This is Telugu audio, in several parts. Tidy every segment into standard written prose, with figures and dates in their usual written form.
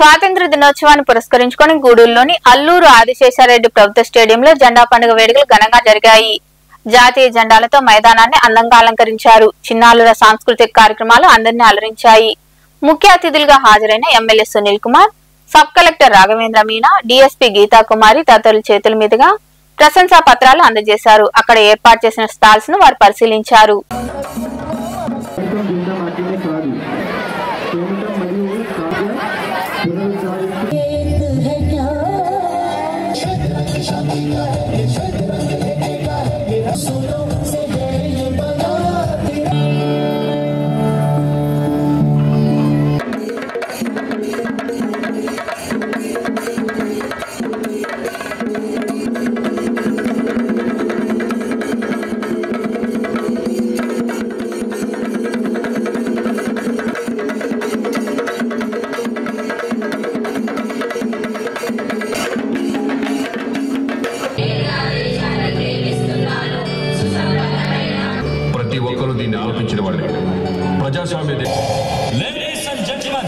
స్వాతంత్ర దినోత్సవాన్ని పురస్కరించుకొని గూడూరులోని అల్లూరు ఆదిశేషారెడ్డి ప్రభుత్వ స్టేడియంలో జెండా పండుగ వేడుకలు ఘనంగా జరిగాయి. జాతీయ జెండాలతో మైదానాన్ని అందంగా అలంకరించారు. చిన్నారుల సాంస్కృతిక కార్యక్రమాలు అందరినీ అలరించాయి. ముఖ్య అతిథులుగా హాజరైన MLA Sunil Kumar, sub collector Raghavendra Meena, DSP Geeta Kumari తదితరుల చేతుల మీదుగా ప్రశంసా పత్రాలు అందజేశారు. అక్కడ ఏర్పాటు చేసిన స్టాల్స్ ను వారు పరిశీలించారు. ప్రతి ఒక్కరూ దీన్ని ఆలోచించిన వాళ్ళే. ప్రజాస్వామ్య Ladies and gentlemen,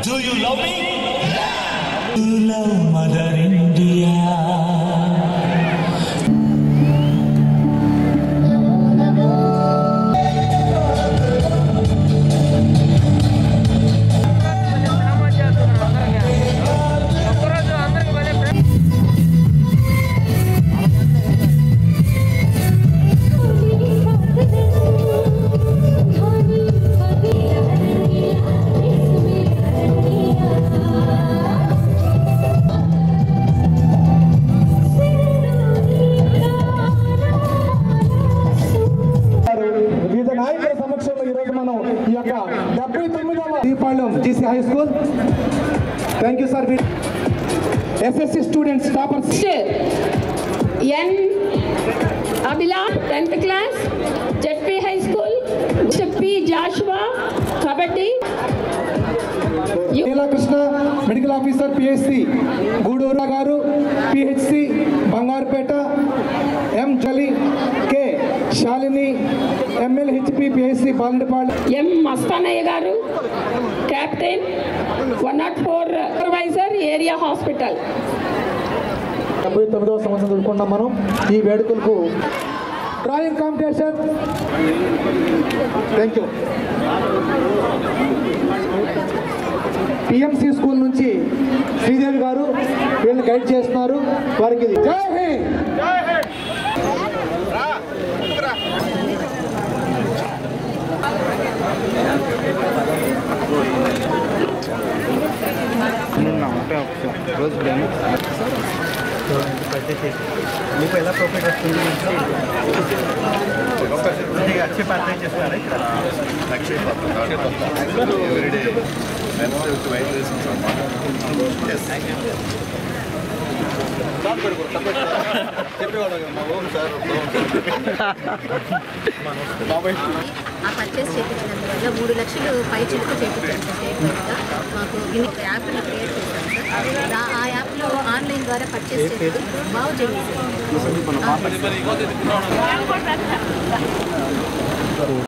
do you love me? Do you love Mother India? GC High School. Thank you, sir. SSC students, toppers. N. Abila, 10th class, ZP High School. P. Joshua, Kabaddi. Neela Krishna, Medical Officer, PHC. Gudura Garu, PHC, Bangarpeta. M. Jali, K. Shalini, MLHP, PHC, Balndipal. M. Mastanaya Garu, Captain, 104 Supervisor, Area Hospital. 79వ సంవత్సరం జరుపుకున్నాం మనం ఈ వేడుకలకు. Drawing competition. Thank you. PMC school నుంచి శ్రీదేవి గారు వీళ్ళు గైడ్ చేస్తున్నారు. వారికి జై హింద్. మీకు ఎలా ప్రాఫిట్ వస్తుంది? अच्छे पात्र చేస్తున్నారు ఇక్కడ. ఎవ్రీడే వైబ్రేషన్స్ అన్నమాట. ఎస్ చెప్పేవాడు మా ఓం సార్ ఆ పర్చేస్ చేయించినందువల్ల 3 లక్షలు పై చిలుకు చేయించాను స్టేట్ వైజ్గా. మాకు యాప్ని క్రియేట్ చేశాను సార్. ఆ యాప్లో ఆన్లైన్ ద్వారా పర్చేస్ చేసి బాగు చేయించాను.